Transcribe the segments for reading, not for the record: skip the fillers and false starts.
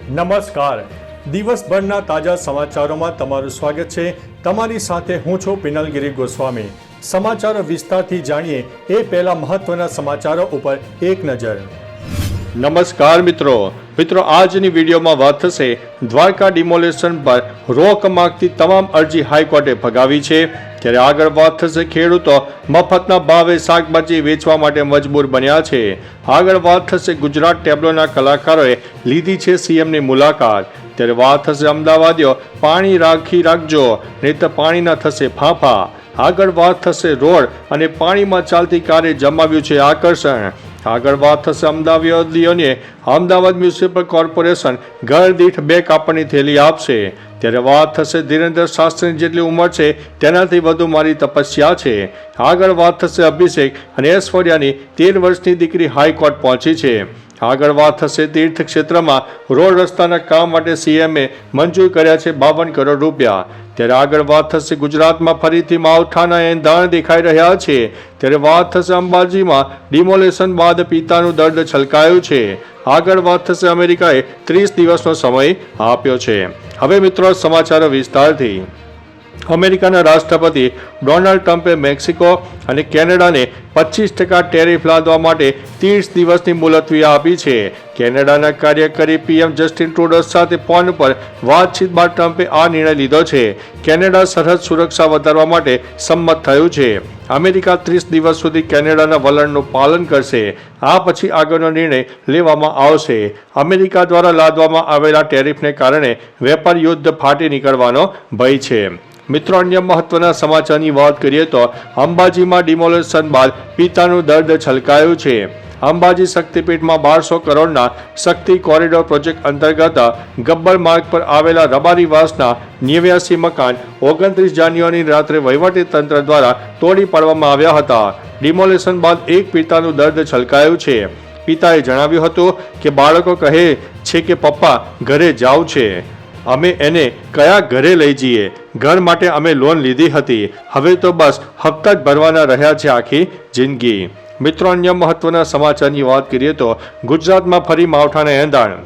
નમસ્કાર, દિવસભરના તાજા સમાચારોમાં તમારું સ્વાગત છે। તમારી સાથે હું છું પિનલગીરી ગોસ્વામી। સમાચારો વિસ્તારથી જાણીએ એ પહેલા મહત્વના સમાચારો ઉપર એક નજર। નમસ્કાર મિત્રો, આજની વિડીયોમાં વાત થશે દ્વારકા ડિમોલેશન પર રોક માંગતી તમામ અરજી હાઈકોર્ટે ફગાવી છે। ત્યારે આગળ વાત થશે ખેડૂતો મફતના ભાવે શાકભાજી વેચવા માટે મજબૂર બન્યા છે। આગળ વાત થશે ગુજરાત ટેબ્લોના કલાકારોએ લીધી છે સીએમની મુલાકાત। ત્યારે વાત થશે અમદાવાદીઓ પાણી રાખજો નહીં તો પાણીના થશે ફાંફા। આગળ વાત થશે રોડ અને પાણીમાં ચાલતી કારે જમાવ્યું છે આકર્ષણ। આગળ વાત થશે અમદાવાદીઓને અમદાવાદ મ્યુનિસિપલ કોર્પોરેશન ઘર દીઠ 2 કાપડની થેલી આપશે। ત્યારે વાત થશે ધીરેન્દ્ર શાસ્ત્રીની જેટલી ઉંમર છે તેનાથી વધુ મારી તપસ્યા છે। આગળ વાત થશે અભિષેક અને ઐશ્વર્યાની 13 વર્ષની દીકરી હાઈકોર્ટ પહોંચી છે। આગળ વાત થશે તીર્થ ક્ષેત્રમાં રોડ રસ્તાના કામ માટે સીએમએ મંજૂર કર્યા છે 52 કરોડ રૂપિયા। ત્યારે આગળ વાત થશે ગુજરાતમાં ફરીથી માવઠાના એંધાણ દેખાઈ રહ્યા છે। ત્યારે વાત થશે અંબાજીમાં ડિમોલેશન બાદ પિતાનું દર્દ છલકાયું છે। આગળ વાત થશે અમેરિકાએ 30 દિવસનો સમય આપ્યો છે। હવે મિત્રો સમાચારો વિસ્તારથી। અમેરિકાના રાષ્ટ્રપતિ ડોનાલ્ડ ટ્રમ્પે મેક્સિકો અને કેનેડાને 25% ટેરિફ લાદવા માટે 30 દિવસની મુલતવી આપી છે। કેનેડાના કાર્યકારી પીએમ જસ્ટિન ટ્રુડો સાથે ફોન પર વાતચીત બાદ ટ્રમ્પે આ નિર્ણય લીધો છે। કેનેડા સરહદ સુરક્ષા વધારવા માટે સંમત થયું છે। અમેરિકા 30 દિવસ સુધી કેનેડાના વલણનું પાલન કરશે। આ પછી આગળનો નિર્ણય લેવામાં આવશે। અમેરિકા દ્વારા લાદવામાં આવેલા ટેરિફને કારણે વેપાર યુદ્ધ ફાટી નીકળવાનો ભય છે। મિત્રો, અન્ય મહત્વના સમાચારની વાત કરીએ તો અંબાજીમાં ડિમોલેશન બાદ પિતાનું દર્દ છલકાયું છે। અંબાજી શક્તિપીઠમાં 1200 કરોડના શક્તિ કોરિડોર પ્રોજેક્ટ અંતર્ગત ગબ્બર માર્ગ પર આવેલા રબારીવાસના 89 મકાન 29 જાન્યુઆરીની રાત્રે વહીવટી તંત્ર દ્વારા તોડી પાડવામાં આવ્યા હતા। ડિમોલેશન બાદ એક પિતાનું દર્દ છલકાયું છે। પિતાએ જણાવ્યું હતું કે બાળકો કહે છે કે પપ્પા ઘરે જાવ છે, અમે એને કયા ઘરે લઈ જઈએ? ઘર માટે અમે લોન લીધી હતી, હવે તો બસ હપ્તા જ ભરવાના રહ્યા છે આખી જિંદગી। મિત્રો, અન્ય મહત્વના સમાચારની વાત કરીએ તો ગુજરાતમાં ફરી માવઠાના એંધાણ।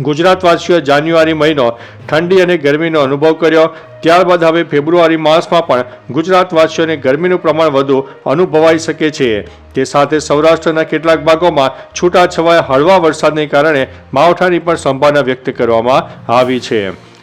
ગુજરાતવાસીઓએ જાન્યુઆરી મહિનો ઠંડી અને ગરમીનો અનુભવ કર્યો, ત્યારબાદ હવે ફેબ્રુઆરી માસમાં પણ ગુજરાતવાસીઓને ગરમીનું પ્રમાણ વધુ અનુભવાઈ શકે છે। તે સાથે સૌરાષ્ટ્રના કેટલાક ભાગોમાં છૂટાછવાયા હળવા વરસાદને કારણે માવઠાની પણ સંભાવના વ્યક્ત કરવામાં આવી છે।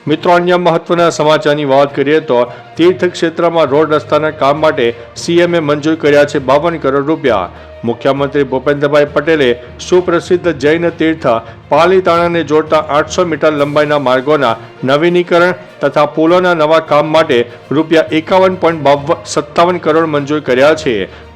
મિત્રો, અન્ય મહત્વના સમાચારની વાત કરીએ તો તીર્થ ક્ષેત્રમાં રોડ રસ્તાના કામ માટે સીએમએ મંજૂર કર્યા છે 52 કરોડ રૂપિયા। મુખ્યમંત્રી ભૂપેન્દ્રભાઈ પટેલે સુપ્રસિદ્ધ જૈન તીર્થ પાલીતાણાને જોડતા 800 મીટર લંબાઈના માર્ગોના નવીનીકરણ તથા પુલોના નવા કામ માટે રૂપિયા 51.57 કરોડ મંજૂર કર્યા છે।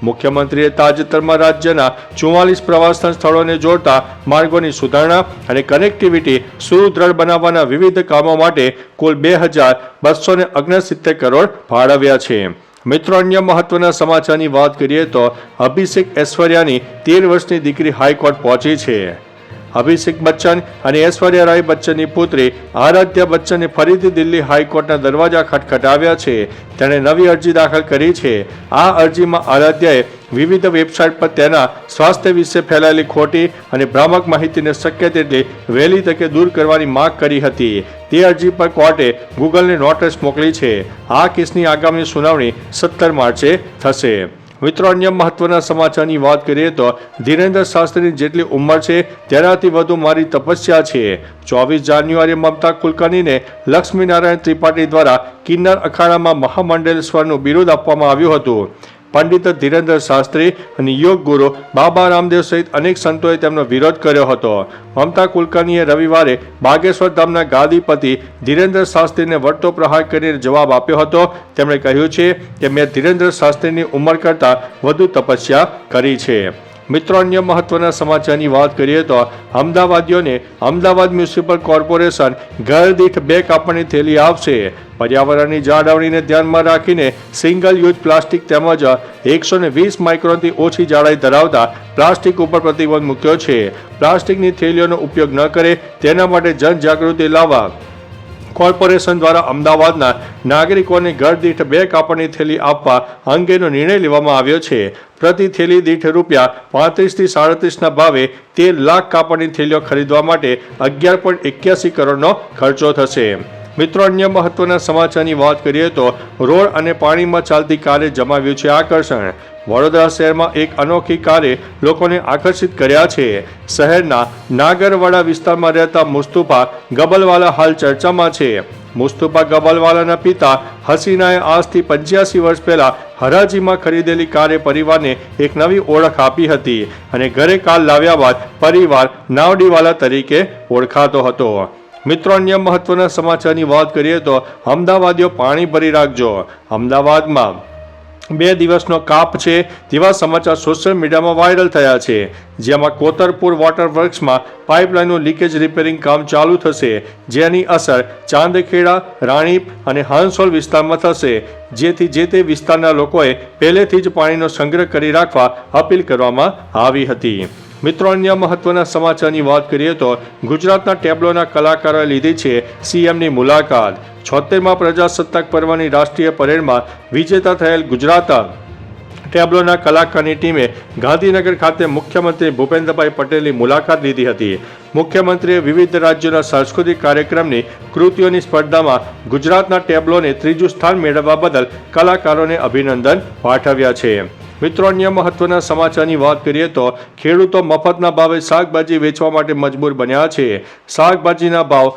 મુખ્યમંત્રીએ તાજેતરમાં રાજ્યના 44 પ્રવાસન સ્થળોને જોડતા માર્ગોની સુધારણા અને કનેક્ટિવિટી સુદૃઢ બનાવવાના વિવિધ કામો માટે કુલ 2269 કરોડ ફાળવ્યા છે। મિત્રો, અન્ય મહત્વના સમાચારની વાત કરીએ તો અભિષેક ઐશ્વર્યાની 13 વર્ષની દીકરી હાઈકોર્ટ પહોંચી છે। અભિષેક બચ્ચન અને ઐશ્વર્યા રાય બચ્ચનની પુત્રી આરાધ્યા બચ્ચને ફરીથી દિલ્હી હાઈકોર્ટના દરવાજા ખટખટાવ્યા છે। તેણે નવી અરજી દાખલ કરી છે। આ અરજીમાં આરાધ્યાએ વિવિધ વેબસાઇટ પર તેના સ્વાસ્થ્ય વિશે ફેલાયેલી ખોટી અને ભ્રામક માહિતીને શક્ય તેટલી વહેલી તકે દૂર કરવાની માંગ કરી હતી। તે અરજી પર કોર્ટે ગૂગલને નોટિસ મોકલી છે। આ કેસની આગામી સુનાવણી 17 માર્ચે થશે। મિત્રો, અન્ય મહત્વના સમાચારની વાત કરીએ તો ધીરેન્દ્ર શાસ્ત્રીની જેટલી ઉંમર છે તેનાથી વધુ મારી તપસ્યા છે। 24 જાન્યુઆરીએ મમતા કુલકર્ણીને લક્ષ્મીનારાયણ ત્રિપાઠી દ્વારા કિન્નર અખાડામાં મહામંડલેશ્વરનું બિરુદ આપવામાં આવ્યું હતું। પંડિત ધીરેન્દ્ર શાસ્ત્રી અને યોગ ગુરુ બાબા રામદેવ સહિત અનેક સંતોએ તેમનો વિરોધ કર્યો હતો। મમતા કુલકર્ણીએ રવિવારે બાગેશ્વર ધામના ગાદીપતિ ધીરેન્દ્ર શાસ્ત્રીને વળતો પ્રહાર કરીને જવાબ આપ્યો હતો। તેમણે કહ્યું છે કે મેં ધીરેન્દ્ર શાસ્ત્રીની ઉંમર કરતાં વધુ તપસ્યા કરી છે। મિત્રો, અન્ય મહત્વના સમાચારની વાત કરીએ તો અમદાવાદીઓને અમદાવાદ મ્યુનિસિપલ કોર્પોરેશન ઘર દીઠ 2 કાપડની થેલી આપશે। પર્યાવરણની જાળવણીને ધ્યાનમાં રાખીને સિંગલ યુઝ પ્લાસ્ટિક તેમજ 120 માઇક્રોનથી ઓછી જાડાઈ ધરાવતા પ્લાસ્ટિક ઉપર પ્રતિબંધ મૂક્યો છે। પ્લાસ્ટિકની થેલીઓનો ઉપયોગ ન કરે તેના માટે જનજાગૃતિ લાવવા કોર્પોરેશન દ્વારા અમદાવાદના નાગરિકોને ઘર દીઠ 2 કાપડની થેલી આપવા અંગેનો નિર્ણય લેવામાં આવ્યો છે. પ્રતિ થેલી દીઠ રૂપિયા 35 થી 37 ભાવે 13 લાખ કાપડની થેલીઓ ખરીદવા માટે 11.81 કરોડનો ખર્ચો થશે. મિત્રો, અન્ય મહત્વના સમાચારની વાત કરીએ તો રોડ અને પાણીમાં ચાલતી કારે જમાવ્યું છે આકર્ષણ. વડોદરા શહેરમાં એક અનોખી કારે લોકોને આકર્ષિત કર્યા છે. શહેરના નાગરવાડા વિસ્તારમાં રહેતા મુસ્તુફા ગબલવાલા હાલ ચર્ચામાં છે. મુસ્તુફા ગબલવાલાના પિતા હસીનાએ આજથી 85 વર્ષ પહેલા હરાજીમાં ખરીદેલી કારે પરિવારને એક નવી ઓળખ આપી હતી અને ઘરે કાર લાવ્યા બાદ પરિવાર નાવડીવાલા તરીકે ઓળખાતો હતો. મિત્રો, અન્ય મહત્વના સમાચારની વાત કરીએ તો અમદાવાદીઓ પાણી ભરી રાખજો. અમદાવાદમાં 2 દિવસનો કાપ છે તેવા સમાચાર સોશિયલ મીડિયામાં વાયરલ થયા છે. જેમાં કોતરપુર વોટર વર્ક્સમાં પાઇપલાઇનનું લીકેજ રિપેરિંગ કામ ચાલુ થશે, જેની અસર ચાંદખેડા, રાણીપ અને હાંસોલ વિસ્તારમાં થશે, જેથી જે તે વિસ્તારના લોકોએ પહેલેથી જ પાણીનો સંગ્રહ કરી રાખવા અપીલ કરવામાં આવી હતી. મિત્રો, અન્ય મહત્વના સમાચારની વાત કરીએ તો ગુજરાતના ટેબ્લોના કલાકારોએ લીધી છે સીએમની મુલાકાત. 76મા પ્રજાસત્તાક પર્વની રાષ્ટ્રીય પરેડમાં વિજેતા થયેલ ગુજરાત ટેબ્લોના કલાકારની ટીમે ગાંધીનગર ખાતે મુખ્યમંત્રી ભૂપેન્દ્રભાઈ પટેલની મુલાકાત લીધી હતી. મુખ્યમંત્રીએ વિવિધ રાજ્યોના સાંસ્કૃતિક કાર્યક્રમની કૃતિઓની સ્પર્ધામાં ગુજરાતના ટેબ્લોને 3જું સ્થાન મેળવવા બદલ કલાકારોને અભિનંદન પાઠવ્યા છે. મિત્રો, અન્ય મહત્વના સમાચારની વાત કરીએ તો ખેડૂતો મફતના ભાવે શાકભાજી વેચવા માટે મજબૂર બન્યા છે. શાકભાજીના ભાવ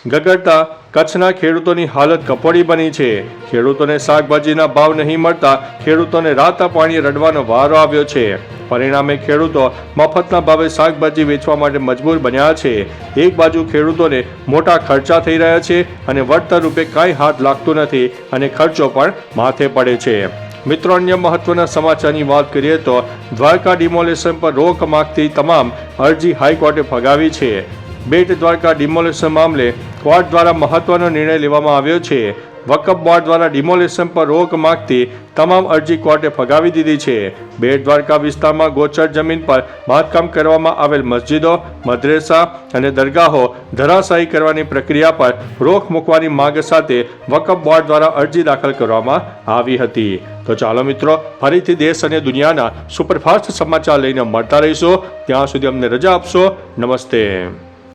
ગગડતા કચ્છના ખેડૂતોની હાલત કફોડી બની છે. ખેડૂતોને શાકભાજીના ભાવ નહીં મળતા ખેડૂતોને રાતા પાણી રડવાનો વારો આવ્યો છે. પરિણામે ખેડૂતો મફતના ભાવે શાકભાજી વેચવા માટે મજબૂર બન્યા છે. એક બાજુ ખેડૂતોને મોટા ખર્ચા થઈ રહ્યા છે અને વળતર રૂપે કાંઈ હાથ લાગતું નથી અને ખર્ચો પણ માથે પડે છે. મિત્રો, અન્ય મહત્વના સમાચારની વાત કરીએ તો દ્વારકા ડિમોલેશન પર રોક માંગતી તમામ અરજી હાઈકોર્ટે ફગાવી છે. બેટ દ્વારકા ડિમોલેશન મામલે કોર્ટ દ્વારા મહત્વનો નિર્ણય લેવામાં આવ્યો છે. વકફ બોર્ડ દ્વારા ડિમોલેશન પર રોક માંગતી તમામ અરજી કોર્ટે ફગાવી દીધી છે. બેટ દ્વારકા વિસ્તારમાં ગોચર જમીન પર બાંધકામ કરવામાં આવેલ મસ્જિદો, મદ્રેસા અને દરગાહો ધરાશાયી કરવાની પ્રક્રિયા પર રોક મૂકવાની માંગ સાથે વકફ બોર્ડ દ્વારા અરજી દાખલ કરવામાં આવી હતી. તો ચાલો મિત્રો, ફરીથી દેશ અને દુનિયાના સુપરફાસ્ટ સમાચાર લઈને મળતા રહીશું. ત્યાં સુધી અમને રજા આપશો. નમસ્તે.